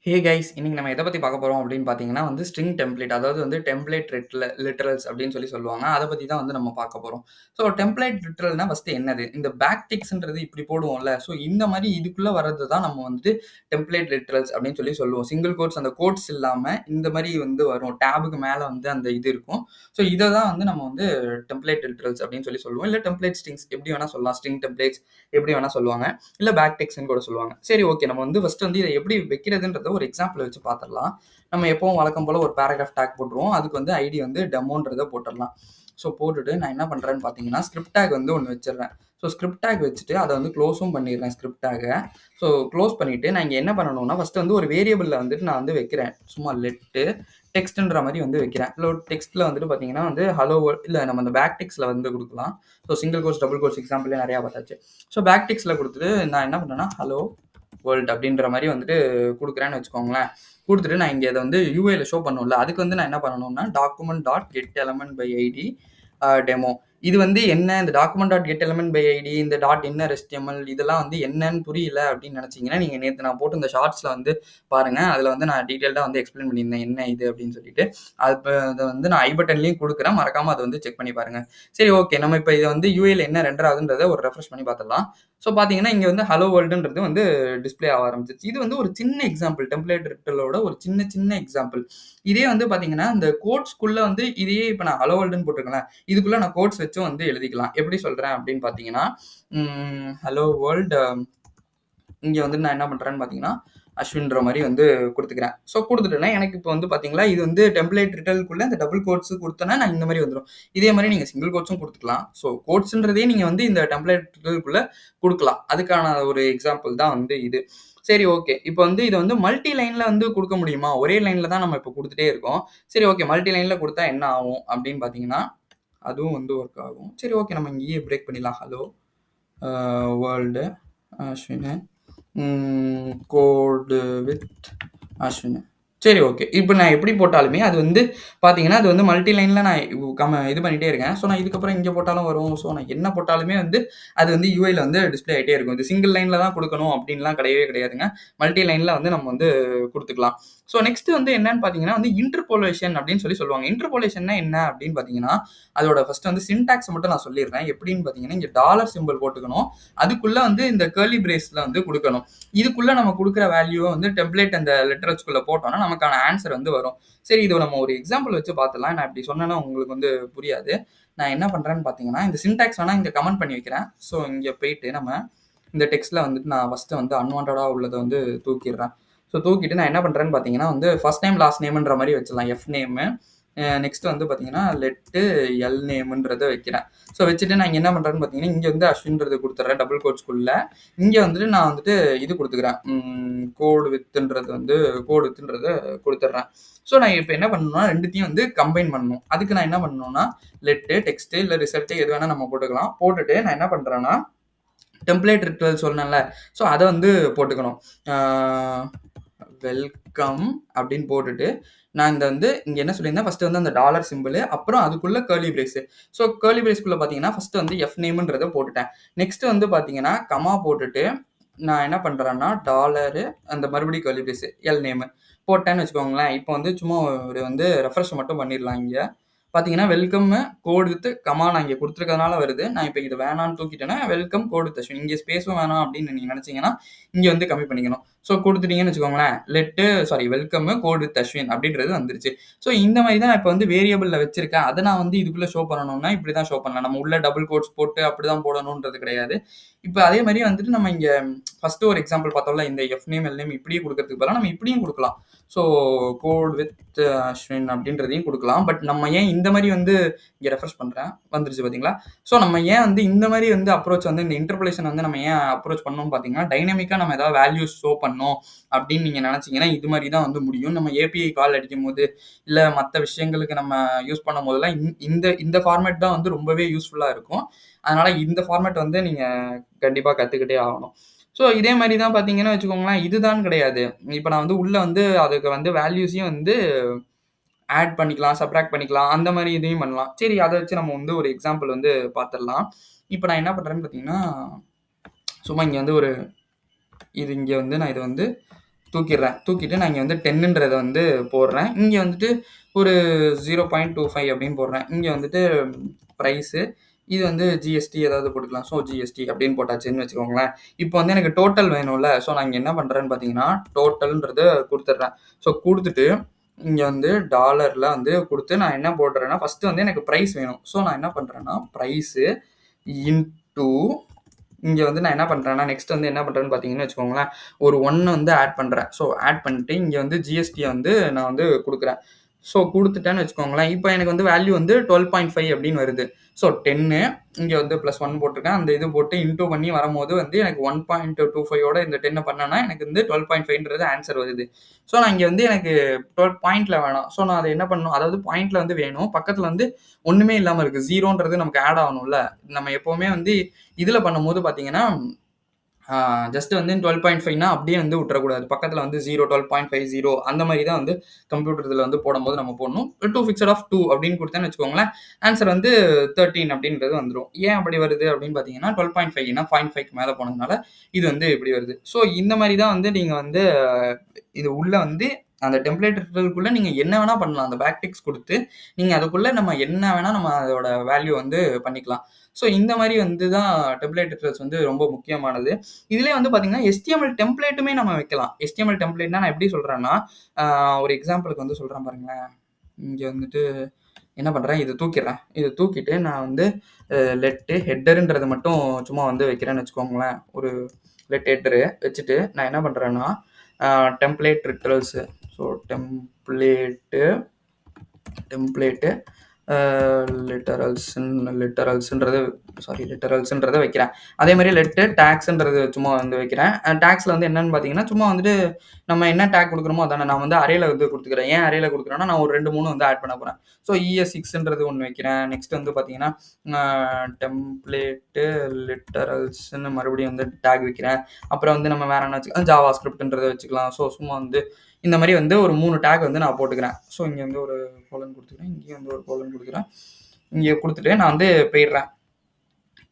Hey guys! இன்னைக்கு நம்ம எத பத்தி பார்க்க போறோம் அப்படின்னு பார்த்தீங்கன்னா ஸ்ட்ரிங் டெம்ப்ளேட். அதாவது டெம்ப்ளேட் லிட்டரல்ஸ் அப்படின்னு சொல்லுவாங்க. அத பத்தி தான் நம்ம பார்க்க போறோம். ஸோ டெம்ப்ளேட் லிட்டரல்னா ஃபர்ஸ்ட்டு என்னது? இந்த பேக் டிக்ஸ்ன்றது இப்படி போடுவோம்ல. ஸோ இந்த மாரி இதுக்குள்ள வர்றது தான் நம்ம டெம்ப்ளேட் லிட்டரல்ஸ் அப்படின்னு சொல்லுவோம். சிங்கிள் கோட்ஸ் அந்த கோட்ஸ் இல்லாம இந்த மாரி வரும். டேபுக்கு மேல அந்த இது இருக்கும். ஸோ இத தான் நம்ம டெம்ப்ளேட் லிட்டரல்ஸ் அப்படின்னு சொல்லுவோம். இல்ல டெம்ப்ளேட் ஸ்ட்ரிங்ஸ் எப்படி வேணா சொல்லலாம். ஸ்ட்ரிங் டெம்ப்ளேட்ஸ் எப்படி வேணா சொல்லுவாங்க. இல்ல பேக் டிக்ஸ்ன்னு கூட சொல்லுவாங்க. சரி ஓகே. நம்ம ஃபர்ஸ்ட் இத எப்படி வைக்கிறதுன்றத ஒரு எக்ஸாம்பிள் வச்சு பார்த்துடலாம். நம்ம எப்பவும் வழக்கம் போல ஒரு பேராகிராஃப் டேக் போட்டுருவோம். அதுக்கு ஐடி டெமோன்றத போட்டுடலாம். ஸோ போட்டுட்டு நான் என்ன பண்றேன்னு பார்த்தீங்கன்னா, ஸ்கிரிப்ட் டேக் ஒண்ணு வச்சிடுறேன். ஸோ ஸ்கிரிப்ட் டேக் வச்சுட்டு அத க்ளோஸும் பண்ணிடுறேன் ஸ்கிரிப்ட் டேக்க. ஸோ க்ளோஸ் பண்ணிட்டு நான் இங்க என்ன பண்ணணும்னா, ஃபர்ஸ்ட் ஒரு வேரியபிள்ல நான் வைக்கிறேன். சும்மா லெட்டு டெக்ஸ்ட்ன்ற மாரி வைக்கிறேன். டெக்ஸ்ட்ல பார்த்தீங்கன்னா ஹலோ வேர்ல்ட் இல்ல நம்ம அந்த பேக் டிக்ஸ்ல குடுக்கலாம். So single quotes, double quotes எக்ஸாம்பிளே நெறைய பார்த்தாச்சு. ஸோ பேக் டிக்ஸ்ல குடுத்துட்டு நான் என்ன பண்றேன்னா, ஹலோ வேர்ல்ட் அப்படின்ற மாதிரி கொடுக்குறேன்னு வச்சுக்கோங்களேன். கொடுத்துட்டு நான் இங்கே இதை யூஐல ஷோ பண்ணும்ல, அதுக்கு நான் என்ன பண்ணணும்னா document dot get element by ID demo. இது என்ன இந்த document dot get element by ID, இந்த டாட் இன்னர் HTML இதெல்லாம் என்னன்னு புரியல அப்படின்னு நினைச்சீங்கன்னா, நீங்க நேற்று நான் போட்டு இந்த ஷார்ட்ஸ்ல பாருங்க. அதுல நான் டீடைல்டா எக்ஸ்பிளைன் பண்ணியிருந்தேன் என்ன இது அப்படின்னு சொல்லிட்டு. அதை நான் ஐ பட்டன்லயும் கொடுக்குறேன், மறக்காம அதை செக் பண்ணி பாருங்க. சரி ஓகே, நம்ம இப்போ இதை யூஐல என்ன ரெண்டர் ஆகுதுன்றதை ஒரு ரெஃப்ரெஷ் பண்ணி பார்த்துடலாம். ஸோ பார்த்தீங்கன்னா இங்கே ஹலோ வேர்ல்டுன்றது டிஸ்பிளே ஆக ஆரம்பிச்சிச்சு. இது ஒரு சின்ன எக்ஸாம்பிள், டெம்ப்ளேட் ரிட்டலோட ஒரு சின்ன எக்ஸாம்பிள். இதே பார்த்தீங்கன்னா இந்த கோட்ஸ்குள்ள இதையே இப்போ நான் ஹலோ வேர்ல்டுன்னு போட்டிருக்கேன், இதுக்குள்ள நான் கோட்ஸ் வச்சும் எழுதிக்கலாம். எப்படி சொல்றேன் அப்படின்னு பார்த்தீங்கன்னா, ஹலோ வேர்ல்டு இங்கே நான் என்ன பண்றேன்னு பார்த்தீங்கன்னா அஸ்வின்ற மாதிரி கொடுத்துக்கிறேன். ஸோ கொடுத்துட்டேன்னா எனக்கு இப்போ பார்த்தீங்களா, இது டெம்ப்ளேட் ரிட்டலுக்குள்ள இந்த டபுள் கோட்ஸ் கொடுத்தேன்னா நான் இந்த மாதிரி வந்துடும். இதே மாதிரி நீங்க சிங்கிள் கோட்ஸும் கொடுத்துக்கலாம். ஸோ கோட்ஸ்ன்றதே நீங்க இந்த டெம்ப்ளேட் ரிட்டலுக்குள்ள கொடுக்கலாம். அதுக்கான ஒரு எக்ஸாம்பிள் தான் இது. சரி ஓகே, இப்போ இதை மல்டி லைன்ல கொடுக்க முடியுமா? ஒரே லைன்ல தான் நம்ம இப்போ கொடுத்துட்டே இருக்கோம். சரி ஓகே, மல்டி லைன்ல கொடுத்தா என்ன ஆகும் அப்படின்னு பார்த்தீங்கன்னா, அதுவும் ஒர்க் ஆகும். சரி ஓகே, நம்ம இங்கேயே பிரேக் பண்ணிடலாம். Hello world Ashwin code with Ashwin. சரி ஓகே, இப்போ நான் எப்படி போட்டாலுமே அது பார்த்தீங்கன்னா அது மல்டி லைனில் நான் இது பண்ணிகிட்டே இருக்கேன். ஸோ நான் இதுக்கப்புறம் இங்கே போட்டாலும் வரும். ஸோ நான் என்ன போட்டாலுமே அது யூஐயில் டிஸ்பிளே ஆகிட்டே இருக்கும். இது சிங்கிள் லைனில் தான் கொடுக்கணும் அப்படின்லாம் கிடையவே கிடையாதுங்க. மல்டி லைனில் நம்ம கொடுத்துக்கலாம். ஸோ நெக்ஸ்ட் என்னன்னு பார்த்தீங்கன்னா இன்டர்போலேஷன் அப்படின்னு சொல்லுவாங்க. இன்டர்போலேஷன்னா என்ன அப்படின்னு பார்த்தீங்கன்னா, அதோட ஃபர்ஸ்ட் சின்டாக்ஸ் மட்டும் நான் சொல்லிடுறேன். எப்படின்னு பார்த்தீங்கன்னா, இங்கே டாலர் சிம்பிள் போட்டுக்கணும். அதுக்குள்ள இந்த கர்லி பிரேஸ்ல கொடுக்கணும். இதுக்குள்ள நம்ம கொடுக்குற வேல்யூவை டெம்ப்ளேட் அந்த லிட்டரல்ஸ்குள்ள போட்டோம்னா நமக்கான ஆன்சர் வரும். சரி, இதை நம்ம ஒரு எக்ஸாம்பிள் வச்சு பார்த்துலாம். நான் இப்படி சொன்னேன்னா உங்களுக்கு புரியாது. நான் என்ன பண்றேன்னு பார்த்தீங்கன்னா, இந்த சின்டாக்ஸ் வேணா இங்க கமெண்ட் பண்ணி வைக்கிறேன். ஸோ இங்க போயிட்டு நம்ம இந்த டெக்ஸ்ட்ல நான் ஃபர்ஸ்ட் அன்வான்டா உள்ளதை தூக்கிடுறேன். ஸோ தூக்கிட்டு நான் என்ன பண்றேன்னு பார்த்தீங்கன்னா ஃபர்ஸ்ட் நேம் லாஸ்ட் நேம்ன்ற மாதிரி வச்சிடலாம். எஃப் நேம் நெக்ஸ்ட் பார்த்தீங்கன்னா லெட்டு எல் நேம்ன்றதை வைக்கிறேன். ஸோ வச்சுட்டு நான் இங்கே என்ன பண்ணுறேன்னு பார்த்தீங்கன்னா, இங்கே அஸ்வின்றது கொடுத்துட்றேன் டபுள் கோட்ஸ்குள்ள. இங்கே நான் இது கொடுத்துக்கிறேன், கோடு வித்துன்றது கோடு வித்துன்றதை கொடுத்துட்றேன். ஸோ நான் இப்போ என்ன பண்ணணும்னா ரெண்டுத்தையும் கம்பைன் பண்ணணும். அதுக்கு நான் என்ன பண்ணணும்னா லெட்டு டெக்ஸ்ட் இல்லை ரிசல்ட் எது வேணால் நம்ம போட்டுக்கலாம். போட்டுட்டு நான் என்ன பண்ணுறேன்னா டெம்ப்ளேட் ரிட்டுவல் சொன்னேன்ல, ஸோ அதை போட்டுக்கணும். வெல்கம் அப்படின்னு போட்டுட்டு நான் இங்கே என்ன சொல்லியிருந்தேன், ஃபர்ஸ்ட் அந்த டாலர் சிம்பிள், அப்புறம் அதுக்குள்ள கர்லி பிரேஸ். ஸோ கர்லி பிரேஸ்க்குள்ள பார்த்தீங்கன்னா ஃபர்ஸ்ட் எஃப் நேம்ன்றதை போட்டுட்டேன். நெக்ஸ்ட் பார்த்தீங்கன்னா கமா போட்டுட்டு நான் என்ன பண்ணுறேன்னா டாலரு அந்த மறுபடியும் கர்லி பிரேஸ் எல் நேமு போட்டேன்னு வச்சுக்கோங்களேன். இப்போ சும்மா ஒரு ரெஃப்ரெஷ் மட்டும் பண்ணிடலாம். இங்கே பார்த்தீங்கன்னா வெல்கம் கோட் வித் கமா நான் இங்கே கொடுத்துருக்கறதுனால வருது. நான் இப்போ இது வேணான்னு தூக்கிட்டேன்னா வெல்கம் கோட் வித் அஸ்வின். இங்கே ஸ்பேஸும் வேணாம் அப்படின்னு நீங்கள் நினச்சிங்கன்னா இங்கே கம்மி பண்ணிக்கணும். ஸோ கொடுத்துட்டீங்கன்னு வச்சுக்கோங்களேன், வெல்கம் கோட் வித் அஸ்வின் அப்படின்றது வந்துருச்சு. ஸோ இந்த மாதிரி தான் இப்போ வேரியபிளில் வச்சிருக்கேன். அதை நான் இதுக்குள்ளே ஷோ பண்ணணும்னா இப்படி தான் ஷோ பண்ணலாம். நம்ம உள்ள டபுள் கோட்ஸ் போட்டு அப்படி தான் போடணுன்றது கிடையாது. இப்போ அதே மாதிரி நம்ம இங்கே ஃபர்ஸ்ட் ஒரு எக்ஸாம்பிள் பார்த்தோம்ல, இந்த எஃப் நேம் எல் நேம் இப்படியே கொடுக்கறதுக்கு பதிலாக நம்ம இப்படியும் கொடுக்கலாம். ஸோ கோட் வித் அஸ்வின் அப்படின்றதையும் கொடுக்கலாம். பட் நம்ம ஏன் இந்த மாதிரி இங்கே ரெஃப்ரெஷ் பண்ணுறேன், வந்துருச்சு பார்த்தீங்களா? ஸோ நம்ம ஏன் இந்த மாதிரி அப்ரோச் இந்த இன்டர்போலேஷன் நம்ம ஏன் அப்ரோச் பண்ணோம்னு பார்த்தீங்கன்னா, டைனமிக்காக நம்ம ஏதாவது வேல்யூஸ் ஷோ பண்ணோம் அப்படின்னு நீங்கள் நினச்சிங்கன்னா இது மாதிரி தான் முடியும். நம்ம ஏபிஐ கால் அடிக்கும் போது இல்லை மற்ற விஷயங்களுக்கு நம்ம யூஸ் பண்ணும் போதெல்லாம் இந்த ஃபார்மேட் தான் ரொம்பவே யூஸ்ஃபுல்லாக இருக்கும். அதனால இந்த ஃபார்மேட் நீங்கள் கண்டிப்பாக கற்றுக்கிட்டே ஆகணும். ஸோ இதே மாதிரி தான் பார்த்தீங்கன்னா வச்சுக்கோங்களேன், இதுதான் கிடையாது. இப்போ நான் உள்ள அதுக்கு வேல்யூஸையும் ஆட் பண்ணிக்கலாம், சப்ராக்ட் பண்ணிக்கலாம், அந்த மாதிரி இதையும் பண்ணலாம். சரி, அதை வச்சு நம்ம ஒரு எக்ஸாம்பிள் பார்த்துடலாம். இப்போ நான் என்ன பண்ணுறேன்னு பார்த்தீங்கன்னா, சும்மா இங்கே ஒரு இது இங்கே நான் இதை தூக்கிட்டு நான் இங்கே வந்து 10ன்றதை வந்து போடுறேன். இங்கே வந்துட்டு ஒரு 0.25 அப்படின்னு போடுறேன். இங்கே வந்துட்டு ப்ரைஸு, இது வந்து ஜிஎஸ்டி ஏதாவது போட்டுக்கலாம். ஸோ ஜிஎஸ்டி அப்படின்னு போட்டாச்சுன்னு வச்சுக்கோங்களேன். இப்போ வந்து எனக்கு டோட்டல் வேணும்ல. ஸோ நான் இங்கே என்ன பண்ணுறேன்னு பார்த்தீங்கன்னா டோட்டல்ன்றதை கொடுத்துட்றேன். ஸோ கொடுத்துட்டு இங்கே வந்து டாலரில் வந்து கொடுத்து நான் என்ன போடுறேன்னா ஃபஸ்ட்டு வந்து எனக்கு ப்ரைஸ் வேணும். ஸோ நான் என்ன பண்ணுறேன்னா ப்ரைஸு இன்டூ இங்கே வந்து நான் என்ன பண்ணுறேன்னா நெக்ஸ்ட் வந்து என்ன பண்ணுறேன்னு பார்த்தீங்கன்னு வச்சுக்கோங்களேன், ஒரு 1 வந்து ஆட் பண்ணுறேன். ஸோ ஆட் பண்ணிட்டு இங்கே வந்து ஜிஎஸ்டியை வந்து நான் வந்து கொடுக்குறேன். ஸோ கொடுத்துட்டேன்னு வச்சுக்கோங்களேன், இப்போ எனக்கு வந்து வேல்யூ வந்து 12.5 அப்படின்னு வருது. ஸோ 10 இங்கே வந்து +1 போட்டிருக்கேன். அந்த இது போட்டு இன்டூ பண்ணி வரும்போது வந்து எனக்கு 1.25ஓட இந்த 10 பண்ணேன்னா எனக்கு வந்து 12.5ன்றது ஆன்சர் வருது. ஸோ நான் இங்கே வந்து எனக்கு 12 பாயிண்ட்ல வேணும். ஸோ நான் அதை என்ன பண்ணணும், அதாவது பாயிண்ட்ல வந்து வேணும், பக்கத்தில் வந்து ஒன்றுமே இல்லாமல் இருக்குது, ஜீரோன்றது நமக்கு ஆட் ஆகணும்ல. நம்ம எப்போவுமே வந்து இதில் பண்ணும்போது பார்த்தீங்கன்னா ஜஸ்ட் வந்து 12.5னா அப்படியே வந்து விட்டுறக்கூடாது. பக்கத்தில் வந்து 0, 12.50 அந்த மாதிரி தான் வந்து கம்ப்யூட்டர் இதில் வந்து போடும்போது நம்ம போடணும். 2 ஃபிக்ஸட் ஆஃப் 2 அப்படின்னு கொடுத்தேன்னு வச்சுக்கோங்களேன், ஆன்சர் வந்து 13 அப்படின்றது வந்துடும். ஏன் அப்படி வருது அப்படின்னு பார்த்தீங்கன்னா 12.5னா 0.5க்கு மேலே போனதுனால இது வந்து இப்படி வருது. ஸோ இந்த மாதிரி தான் வந்து நீங்கள் வந்து இது உள்ள வந்து அந்த டெம்ப்ளேட் ரிட்டர்னுக்குள்ளே நீங்கள் என்ன வேணால் பண்ணலாம். அந்த பேக் டிக்ஸ் கொடுத்து நீங்கள் அதுக்குள்ளே நம்ம என்ன வேணால் நம்ம அதோட வேல்யூ வந்து பண்ணிக்கலாம். ஸோ இந்த மாதிரி வந்து தான் டெம்ப்ளேட் ரிட்டர்ன்ஸ் வந்து ரொம்ப முக்கியமானது. இதுலேயே வந்து பார்த்தீங்கன்னா HTML டெம்ப்ளேட்டுமே நம்ம வைக்கலாம். HTML டெம்ப்ளேட்னா நான் எப்படி சொல்கிறேன்னா, ஒரு எக்ஸாம்பிளுக்கு வந்து சொல்கிறேன் பாருங்களேன். இங்கே வந்துட்டு என்ன பண்ணுறேன், இதை தூக்கிட்டு நான் வந்து லெட்டு ஹெட்டருன்றது மட்டும் சும்மா வந்து வைக்கிறேன்னு வச்சுக்கோங்களேன். ஒரு லெட் ஹெட்டரு வச்சுட்டு நான் என்ன பண்ணுறேன்னா டெம்ப்ளேட் ரிட்டர்ன்ஸு, ஸோ டெம்ப்ளேட்டு லிட்டரல்ஸ்ன்றதை வைக்கிறேன். அதே மாதிரி லெட்டு டேக்ஸ்ன்றது சும்மா வந்து வைக்கிறேன். டேக்ஸில் வந்து என்னன்னு பார்த்தீங்கன்னா சும்மா வந்துட்டு நம்ம என்ன டேக் கொடுக்குறோமோ அதானே நான் வந்து அரேல வந்து கொடுத்துக்கிறேன். ஏன் அரேல கொடுக்குறேன்னா நான் ஒரு 2-3 வந்து ஆட் பண்ண போகிறேன். ஸோ ES6ன்றது ஒன்று வைக்கிறேன். நெக்ஸ்ட் வந்து பார்த்தீங்கன்னா டெம்ப்ளேட்டு லிட்டரல்ஸ்ன்னு மறுபடியும் வந்து டேக் வைக்கிறேன். அப்புறம் வந்து நம்ம வேற என்ன வச்சுக்கலாம், JavaScriptன்றதை வச்சுக்கலாம். ஸோ சும்மா வந்து இந்த மாதிரி வந்து ஒரு 3 டேக் வந்து நான் போட்டுக்கிறேன். ஸோ இங்கே வந்து ஒரு கோலன் கொடுத்துக்கிறேன், இங்கே வந்து ஒரு கோலன் கொடுக்குறேன். இங்கே கொடுத்துட்டு நான் வந்து போயிடுறேன்,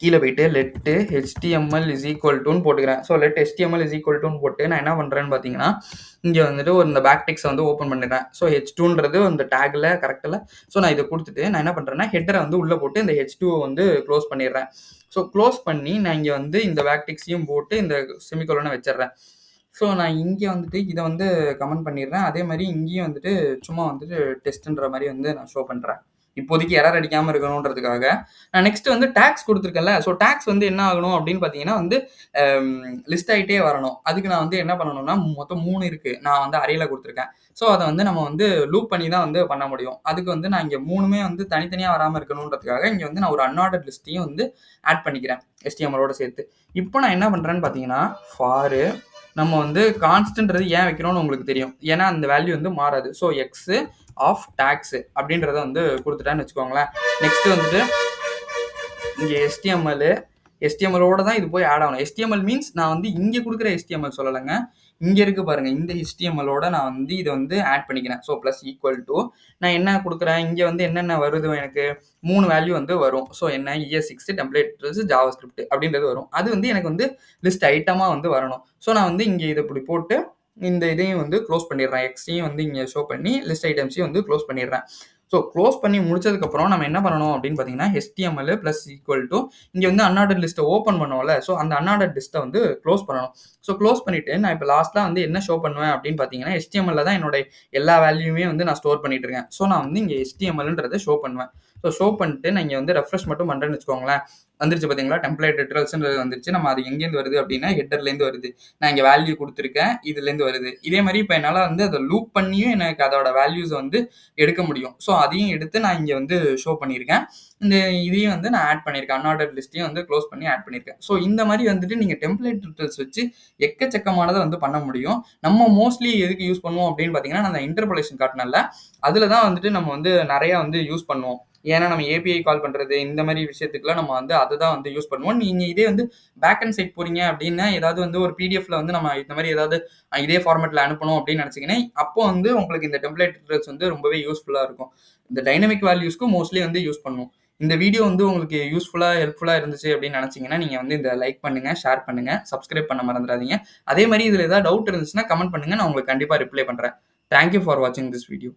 கீழே போயிட்டு லெட்டு HTML இஸ் ஈக்குவல் டுன்னு போட்டுக்கிறேன். So let HTML is equal டுன்னு போட்டு நான் என்ன பண்ணுறேன்னு பார்த்தீங்கன்னா இங்கே வந்துட்டு ஒரு இந்த பேக் டெக்ஸை வந்து ஓப்பன் பண்ணிடுறேன். ஸோ H2ன்றது அந்த டேக்கில் கரெக்டில். ஸோ நான் இதை கொடுத்துட்டு நான் என்ன பண்ணுறேன்னா ஹெட்டரை வந்து உள்ளே போட்டு இந்த H2 வந்து க்ளோஸ் பண்ணிடுறேன். ஸோ க்ளோஸ் பண்ணி நான் இங்கே வந்து இந்த பேக் டெக்ஸையும் போட்டு இந்த செமிகோலனை வச்சிடுறேன். ஸோ நான் இங்கே வந்துட்டு இதை வந்து கமெண்ட் பண்ணிடுறேன். அதே மாதிரி இங்கேயும் வந்துட்டு சும்மா வந்துட்டு டெஸ்ட்டுன்ற மாதிரி வந்து நான் ஷோ பண்ணுறேன். இப்போதைக்கு எரர் அடிக்காமல் இருக்கணுன்றதுக்காக நான் நெக்ஸ்ட் வந்து டேக்ஸ் கொடுத்துருக்கேன்ல. ஸோ டேக்ஸ் வந்து என்ன ஆகணும் அப்படின்னு பார்த்தீங்கன்னா வந்து லிஸ்ட் ஆகிட்டே வரணும். அதுக்கு நான் வந்து என்ன பண்ணணும்னா மொத்தம் 3 இருக்குது, நான் வந்து அரேல கொடுத்துருக்கேன். ஸோ அதை வந்து நம்ம வந்து லூப் பண்ணி தான் வந்து பண்ண முடியும். அதுக்கு வந்து நான் இங்கே 3மே வந்து தனித்தனியாக வராமல் இருக்கணுன்றதுக்காக இங்கே வந்து நான் ஒரு அன்ஆர்டர்ட் லிஸ்ட்டையும் வந்து ஆட் பண்ணிக்கிறேன் HTML-ஓட சேர்த்து. இப்போ நான் என்ன பண்ணுறேன்னு பார்த்தீங்கன்னா ஃபாரு நம்ம வந்து கான்ஸ்டன்ட்றது ஏன் வைக்கிறோம்னு உங்களுக்கு தெரியும், ஏன்னா அந்த வேல்யூ வந்து மாறாது. ஸோ எக்ஸு ஆஃப் டேக்ஸு அப்படின்றத வந்து கொடுத்துட்டான்னு வச்சுக்கோங்களேன். நெக்ஸ்ட் வந்துட்டு இங்கே HTML-ஓட தான் இது போய் ஆட் ஆகணும். HTML மீன்ஸ் நான் வந்து இங்கே கொடுக்குற HTML சொல்லலைங்க, இங்கே இருக்கு பாருங்க, இந்த HTML-ஓட நான் வந்து இதை வந்து ஆட் பண்ணிக்கிறேன். ஸோ ப்ளஸ் ஈக்குவல் டு நான் என்ன கொடுக்குறேன், இங்கே வந்து என்னென்ன வருது, எனக்கு 3 வேல்யூ வந்து வரும். ஸோ என்ன ES6 டெம்ப்ளேட் JavaScript அப்படின்றது வரும். அது வந்து எனக்கு வந்து லிஸ்ட் ஐட்டமாக வந்து வரணும். ஸோ நான் வந்து இங்கே இதை இப்படி போட்டு இந்த இதையும் வந்து க்ளோஸ் பண்ணிடுறேன். எக்ஸையும் வந்து இங்கே ஷோ பண்ணி லிஸ்ட் ஐட்டம்ஸையும் வந்து க்ளோஸ் பண்ணிடுறேன். ஸோ க்ளோஸ் பண்ணி முடிச்சதுக்கப்புறம் நம்ம என்ன பண்ணணும் அப்படின்னு பார்த்தீங்கன்னா HTML ப்ளஸ் ஈக்குவல் டு இங்கே வந்து அன்ஆர்டர்ட் லிஸ்ட்டை ஓப்பன் பண்ணுவோம்ல. ஸோ அந்த அன்ஆர்டர்ட் லிஸ்ட்டை வந்து க்ளோஸ் பண்ணணும். ஸோ க்ளோஸ் பண்ணிவிட்டு நான் இப்போ லாஸ்ட்டாக வந்து என்ன ஷோ பண்ணுவேன் அப்படின்னு பார்த்தீங்கன்னா HTML தான் என்னோட எல்லா வேல்யூமே வந்து நான் ஸ்டோர் பண்ணிட்டு இருக்கேன். ஸோ நான் வந்து இங்கே HTMLன்றதை ஷோ பண்ணுவேன். ஸோ ஷோ பண்ணிட்டு நான் இங்கே வந்து ரெஃப்ரெஷ் மட்டும் பண்ணுறேன்னு வச்சுக்கோங்களேன், வந்துருச்சு பார்த்தீங்களா, டெம்ப்ளேட் ரிட்டர்ன்ஸ்ன்றது வந்துருச்சு. நம்ம அது எங்கேருந்து வருது அப்படின்னா ஹெட்டர்லேருந்து வருது. நான் இங்கே வேல்யூ கொடுத்துருக்கேன், இதுலேருந்து வருது. இதே மாதிரி இப்போ என்னால் வந்து அதை லூப் பண்ணியும் எனக்கு அதோட வேல்யூஸை வந்து எடுக்க முடியும். ஸோ அதையும் எடுத்து நான் இங்கே வந்து ஷோ பண்ணியிருக்கேன். இந்த இதையும் வந்து நான் ஆட் பண்ணியிருக்கேன், அன்ஆர்டர்ட் லிஸ்ட்டையும் வந்து க்ளோஸ் பண்ணி ஆட் பண்ணியிருக்கேன். ஸோ இந்த மாதிரி வந்துட்டு நீங்கள் டெம்ப்ளேட் ரிட்டர்ன்ஸ் வச்சு எக்கச்சக்கமானதை வந்து பண்ண முடியும். நம்ம மோஸ்ட்லி எதுக்கு யூஸ் பண்ணுவோம் அப்படின்னு பார்த்தீங்கன்னா, நான் இன்டர்போலேஷன் காட்டினல அதில் தான் வந்துட்டு நம்ம வந்து நிறையா வந்து யூஸ் பண்ணுவோம். ஏன்னா நம்ம API கால் பண்ணுறது இந்த மாதிரி விஷயத்துக்குலாம் நம்ம வந்து அதை தான் வந்து யூஸ் பண்ணுவோம். நீங்கள் இதே வந்து பேக் அண்ட் சைட் போகிறீங்க அப்படின்னா ஏதாவது வந்து ஒரு PDFல வந்து நம்ம இந்த மாதிரி ஏதாவது இதே ஃபார்மேட்டில் அனுப்பணும் அப்படின்னு நினச்சிங்கன்னா அப்போ வந்து உங்களுக்கு இந்த டெம்ப்ளேட் ரிட்டர்ன்ஸ் வந்து ரொம்பவே யூஸ்ஃபுல்லாக இருக்கும். இந்த டைனமிக் வேல்யூஸ்க்கு மோஸ்ட்லி வந்து யூஸ் பண்ணுவோம். இந்த வீடியோ வந்து உங்களுக்கு ஹெல்ப்ஃபுல்லா இருந்துச்சு அப்படின்னு நினைச்சீங்கன்னா நீங்க வந்து இந்த லைக் பண்ணுங்க, ஷேர் பண்ணுங்க, சப்ஸ்கிரைப் பண்ண மறந்துடாதீங்க. அதே மாதிரி இதுல ஏதாவது டவுட் இருந்துச்சுன்னா கமெண்ட் பண்ணுங்க, நான் உங்களுக்கு கண்டிப்பா ரிப்ளை பண்றேன். தேங்க்யூ ஃபார் வாட்சிங் திஸ் வீடியோ.